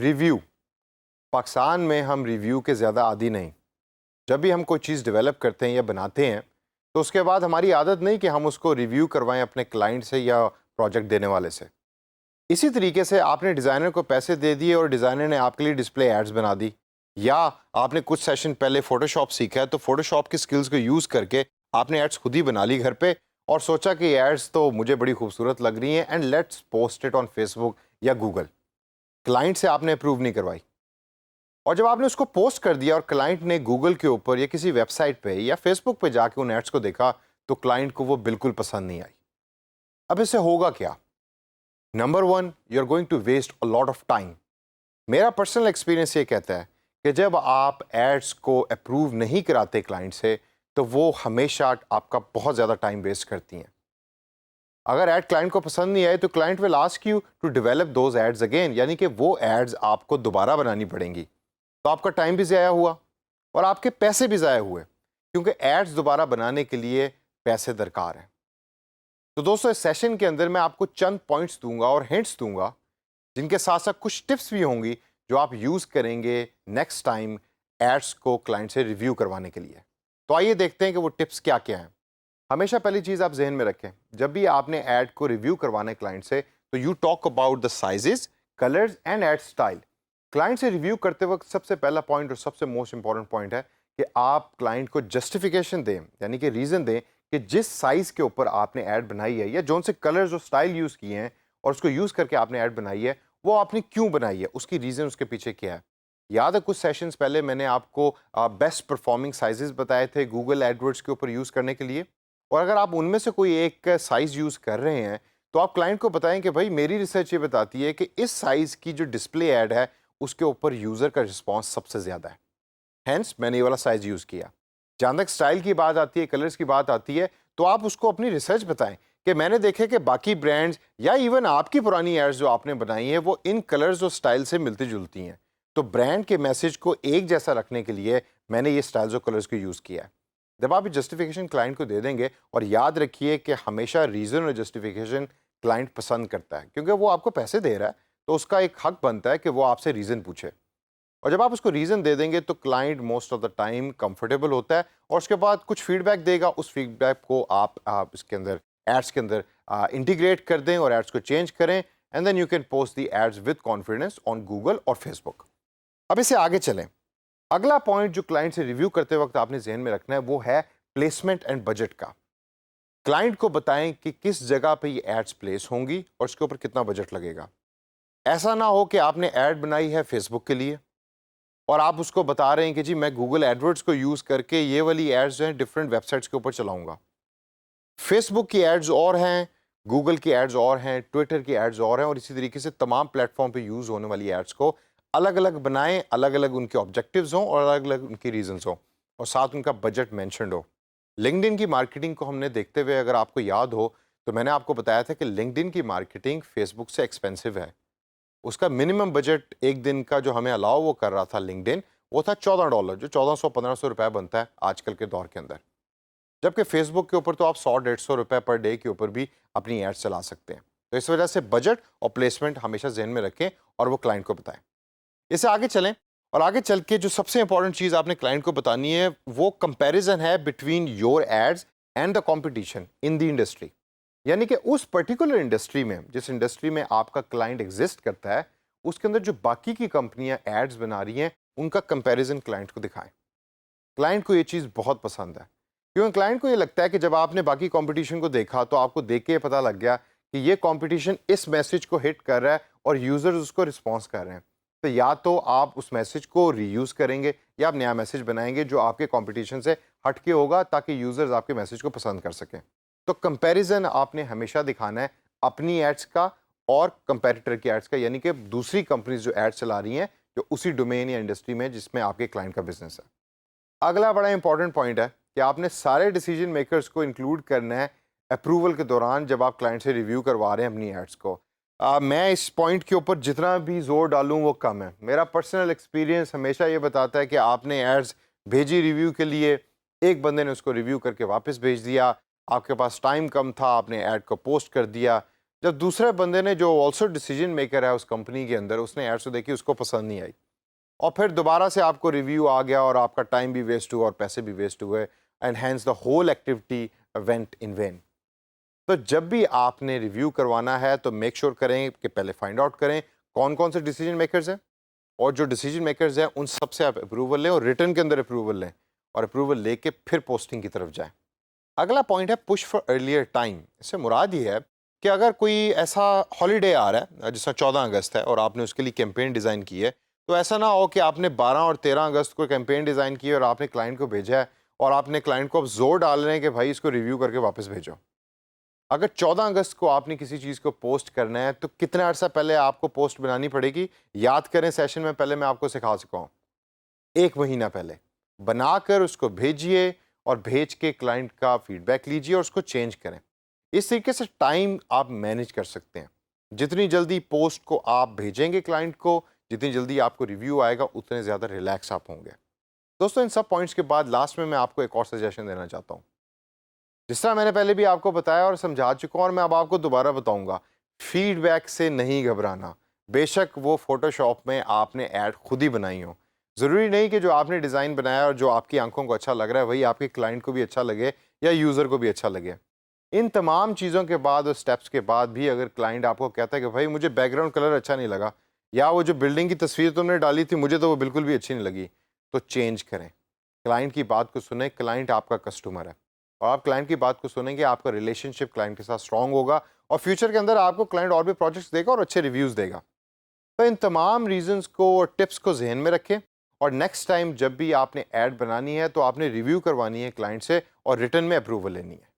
Review Pakistan میں ہم review کے زیادہ عادی نہیں. جب بھی ہم کوئی چیز ڈیولپ کرتے ہیں یا بناتے ہیں تو اس کے بعد ہماری عادت نہیں کہ ہم اس کو ریویو کروائیں اپنے کلائنٹ سے یا پروجیکٹ دینے والے سے. اسی طریقے سے آپ نے ڈیزائنر کو پیسے دے دیے اور ڈیزائنر نے آپ کے لیے ڈسپلے ایڈز بنا دی, یا آپ نے کچھ سیشن پہلے فوٹو شاپ سیکھا ہے تو فوٹو شاپ کی سکلز کو یوز کر کے آپ نے ایڈز خود ہی بنا لی گھر پہ اور سوچا کہ یہ ایڈز تو مجھے بڑی خوبصورت لگ رہی ہیں and let's post it on Facebook یا گوگل. کلائنٹ سے آپ نے اپروو نہیں کروائی, اور جب آپ نے اس کو پوسٹ کر دیا اور کلائنٹ نے گوگل کے اوپر یا کسی ویب سائٹ پہ یا فیس بک پہ جا کے ان ایڈس کو دیکھا تو کلائنٹ کو وہ بالکل پسند نہیں آئی. اب اس سے ہوگا کیا؟ Number 1, you are going to waste a lot of time. میرا پرسنل ایکسپیرینس یہ کہتا ہے کہ جب آپ ایڈس کو اپروو نہیں کراتے کلائنٹ سے تو وہ ہمیشہ آپ کا بہت زیادہ ٹائم ویسٹ کرتی ہیں. اگر ایڈ کلائنٹ کو پسند نہیں آئے تو client will ask you to develop those ads again, یعنی کہ وہ ایڈز آپ کو دوبارہ بنانی پڑیں گی. تو آپ کا ٹائم بھی ضائع ہوا اور آپ کے پیسے بھی ضائع ہوئے, کیونکہ ایڈز دوبارہ بنانے کے لیے پیسے درکار ہیں. تو دوستو اس سیشن کے اندر میں آپ کو چند پوائنٹس دوں گا اور ہنٹس دوں گا جن کے ساتھ ساتھ کچھ ٹپس بھی ہوں گی جو آپ یوز کریں گے نیکسٹ ٹائم ایڈس کو کلائنٹ سے ریویو کروانے کے لیے. تو آئیے دیکھتے ہیں کہ وہ ٹپس کیا کیا ہیں. ہمیشہ پہلی چیز آپ ذہن میں رکھیں, جب بھی آپ نے ایڈ کو ریویو کروانا ہے کلائنٹ سے تو you talk about the sizes, colours and ad style. Client سے ریویو کرتے وقت سب سے پہلا پوائنٹ اور سب سے موسٹ امپورٹنٹ پوائنٹ ہے کہ آپ کلائنٹ کو جسٹیفیکیشن دیں, یعنی کہ ریزن دیں کہ جس سائز کے اوپر آپ نے ایڈ بنائی ہے یا جون سے کلرز اور اسٹائل یوز کیے ہیں اور اس کو یوز کر کے آپ نے ایڈ بنائی ہے وہ آپ نے کیوں بنائی ہے, اس کی ریزن اس کے پیچھے کیا ہے. یاد ہے کچھ سیشنز پہلے میں نے آپ کو بیسٹ پرفارمنگ سائزز بتائے تھے گوگل ایڈورڈز کے اوپر یوز کرنے کے لیے, اور اگر آپ ان میں سے کوئی ایک سائز یوز کر رہے ہیں تو آپ کلائنٹ کو بتائیں کہ بھائی میری ریسرچ یہ بتاتی ہے کہ اس سائز کی جو ڈسپلے ایڈ ہے اس کے اوپر یوزر کا رسپانس سب سے زیادہ ہے, ہینس میں نے یہ والا سائز یوز کیا. جہاں تک اسٹائل کی بات آتی ہے, کلرز کی بات آتی ہے, تو آپ اس کو اپنی ریسرچ بتائیں کہ میں نے دیکھے کہ باقی برانڈز یا ایون آپ کی پرانی ایڈز جو آپ نے بنائی ہیں وہ ان کلرز اور اسٹائل سے ملتی جلتی ہیں, تو برانڈ کے میسج کو ایک جیسا رکھنے کے لیے میں نے یہ اسٹائلز اور کلرز کو یوز کیا ہے. جب آپ جسٹیفیکیشن کلائنٹ کو دے دیں گے, اور یاد رکھیے کہ ہمیشہ ریزن اور جسٹیفیکیشن کلائنٹ پسند کرتا ہے کیونکہ وہ آپ کو پیسے دے رہا ہے تو اس کا ایک حق بنتا ہے کہ وہ آپ سے ریزن پوچھے, اور جب آپ اس کو ریزن دے دیں گے تو client most of the time comfortable ہوتا ہے اور اس کے بعد کچھ فیڈ بیک دے گا, اس فیڈ بیک کو آپ اس کے اندر ایڈس کے اندر انٹیگریٹ کر دیں اور ایڈس کو چینج کریں, and then you can post the ads with confidence on Google اور فیس بک. اب اسے آگے چلیں. اگلا پوائنٹ جو کلائنٹ سے ریویو کرتے وقت آپ نے ذہن میں رکھنا ہے وہ ہے پلیسمنٹ اینڈ بجٹ کا. کلائنٹ کو بتائیں کہ کس جگہ پہ یہ ایڈز پلیس ہوں گی اور اس کے اوپر کتنا بجٹ لگے گا. ایسا نہ ہو کہ آپ نے ایڈ بنائی ہے فیس بک کے لیے اور آپ اس کو بتا رہے ہیں کہ جی میں گوگل ایڈورڈز کو یوز کر کے یہ والی ایڈز جو ہیں ڈفرینٹ ویب سائٹس کے اوپر چلاؤں گا. فیس بک کی ایڈز اور ہیں, گوگل کی ایڈز اور ہیں, ٹویٹر کی ایڈز اور ہیں, اور اسی طریقے سے تمام پلیٹ فارم پہ یوز ہونے والی ایڈز کو الگ الگ بنائیں, الگ الگ ان کے آبجیکٹیوز ہوں اور الگ الگ ان کی ریزنز ہوں, اور ساتھ ان کا بجٹ مینشنڈ ہو. لنکڈ ان کی مارکیٹنگ کو ہم نے دیکھتے ہوئے اگر آپ کو یاد ہو تو میں نے آپ کو بتایا تھا کہ لنکڈ ان کی مارکیٹنگ فیس بک سے ایکسپینسو ہے. اس کا منیمم بجٹ ایک دن کا جو ہمیں الاؤ وہ کر رہا تھا لنکڈ ان وہ تھا $14, جو 1400-1500 روپے بنتا ہے آج کل کے دور کے اندر, جبکہ فیس بک کے اوپر تو آپ 100-150 روپے پر ڈے کے اوپر بھی اپنی ایڈ چلا سکتے ہیں. تو اس وجہ سے بجٹ اور پلیسمنٹ ہمیشہ ذہن میں رکھیں اور وہ کلائنٹ کو بتائیں. اسے آگے چلیں, اور آگے چل کے جو سب سے امپورٹنٹ چیز آپ نے کلائنٹ کو بتانی ہے وہ کمپیریزن ہے between your ads and the competition in the industry. یعنی کہ اس پرٹیکولر انڈسٹری میں, جس انڈسٹری میں آپ کا کلائنٹ ایگزسٹ کرتا ہے, اس کے اندر جو باقی کی کمپنیاں ایڈز بنا رہی ہیں ان کا کمپیریزن کلائنٹ کو دکھائیں. کلائنٹ کو یہ چیز بہت پسند ہے کیونکہ کلائنٹ کو یہ لگتا ہے کہ جب آپ نے باقی کمپٹیشن کو دیکھا تو آپ کو دیکھ کے پتہ لگ گیا کہ یہ کمپٹیشن اس میسج کو ہٹ کر رہا ہے اور یوزرز اس کو رسپانس کر رہے ہیں, تو یا تو آپ اس میسج کو ری یوز کریں گے یا آپ نیا میسج بنائیں گے جو آپ کے کمپٹیشن سے ہٹ کے ہوگا تاکہ یوزرز آپ کے میسج کو پسند کر سکیں. تو کمپیریزن آپ نے ہمیشہ دکھانا ہے اپنی ایڈس کا اور کمپیریٹر کی ایڈس کا, یعنی کہ دوسری کمپنیز جو ایڈ چلا رہی ہیں جو اسی ڈومین یا انڈسٹری میں جس میں آپ کے کلائنٹ کا بزنس ہے. اگلا بڑا امپورٹنٹ پوائنٹ ہے کہ آپ نے سارے ڈیسیجن میکرز کو انکلوڈ کرنا ہے اپروول کے دوران جب آپ کلائنٹ سے ریویو کروا رہے ہیں اپنی ایڈس کو. میں اس پوائنٹ کے اوپر جتنا بھی زور ڈالوں وہ کم ہے. میرا پرسنل ایکسپیرینس ہمیشہ یہ بتاتا ہے کہ آپ نے ایڈز بھیجی ریویو کے لیے, ایک بندے نے اس کو ریویو کر کے واپس بھیج دیا, آپ کے پاس ٹائم کم تھا, آپ نے ایڈ کو پوسٹ کر دیا, جب دوسرے بندے نے جو آلسو ڈیسیجن میکر ہے اس کمپنی کے اندر، اس نے ایڈس دیکھی، اس کو پسند نہیں آئی، اور پھر دوبارہ سے آپ کو ریویو آ گیا اور آپ کا ٹائم بھی ویسٹ ہوا اور پیسے بھی ویسٹ ہوئے، and hence the whole activity went in when. تو جب بھی آپ نے ریویو کروانا ہے تو میک شیور کریں کہ پہلے فائنڈ آؤٹ کریں کون کون سے ڈیسیجن میکرز ہیں، اور جو ڈیسیجن میکرز ہیں ان سب سے آپ اپروول لیں اور ریٹرن کے اندر اپروول لیں، اور اپروول لے کے پھر پوسٹنگ کی طرف جائیں. اگلا پوائنٹ ہے پش فار ارلیئر ٹائم. اس سے مراد یہ ہے کہ اگر کوئی ایسا ہالیڈے آ رہا ہے جس طرح 14 اگست ہے اور آپ نے اس کے لیے کیمپین ڈیزائن کی ہے، تو ایسا نہ ہو کہ آپ نے 12 اور 13 اگست کو کیمپین ڈیزائن کی ہے اور آپ نے کلائنٹ کو بھیجا ہے اور آپ نے کلائنٹ کو اب زور ڈال رہے ہیں کہ بھائی اس کو ریویو کر کے واپس بھیجو. اگر 14 اگست کو آپ نے کسی چیز کو پوسٹ کرنا ہے تو کتنا عرصہ پہلے آپ کو پوسٹ بنانی پڑے گی؟ یاد کریں سیشن میں پہلے میں آپ کو سکھا سکا ہوں، 1 مہینہ پہلے بنا کر اس کو بھیجیے اور بھیج کے کلائنٹ کا فیڈ بیک لیجیے اور اس کو چینج کریں. اس طریقے سے ٹائم آپ مینیج کر سکتے ہیں. جتنی جلدی پوسٹ کو آپ بھیجیں گے کلائنٹ کو، جتنی جلدی آپ کو ریویو آئے گا، اتنے زیادہ ریلیکس آپ ہوں گے. دوستوں ان سب پوائنٹس کے بعد لاسٹ میں آپ کو ایک اور سجیشن دینا چاہتا ہوں. جس طرح میں نے پہلے بھی آپ کو بتایا اور سمجھا چکا ہوں اور میں اب آپ کو دوبارہ بتاؤں گا، فیڈ بیک سے نہیں گھبرانا. بے شک وہ فوٹو شاپ میں آپ نے ایڈ خود ہی بنائی ہو، ضروری نہیں کہ جو آپ نے ڈیزائن بنایا اور جو آپ کی آنکھوں کو اچھا لگ رہا ہے وہی آپ کے کلائنٹ کو بھی اچھا لگے یا یوزر کو بھی اچھا لگے. ان تمام چیزوں کے بعد اور سٹیپس کے بعد بھی اگر کلائنٹ آپ کو کہتا ہے کہ بھائی مجھے بیک گراؤنڈ کلر اچھا نہیں لگا، یا وہ جو بلڈنگ کی تصویر تم نے ڈالی تھی مجھے تو وہ بالکل بھی اچھی نہیں لگی، تو چینج کریں. کلائنٹ کی بات کو سنیں. کلائنٹ آپ کا کسٹمر ہے اور آپ کلائنٹ کی بات کو سنیں گے، آپ کا ریلیشن شپ کلائنٹ کے ساتھ اسٹرانگ ہوگا اور فیوچر کے اندر آپ کو کلائنٹ اور بھی پروجیکٹس دے گا اور اچھے ریویوز دے گا. تو ان تمام ریزنز کو اور ٹپس کو ذہن میں رکھیں، اور نیکسٹ ٹائم جب بھی آپ نے ایڈ بنانی ہے تو آپ نے ریویو کروانی ہے کلائنٹ سے اور ریٹرن میں اپروول لینی ہے.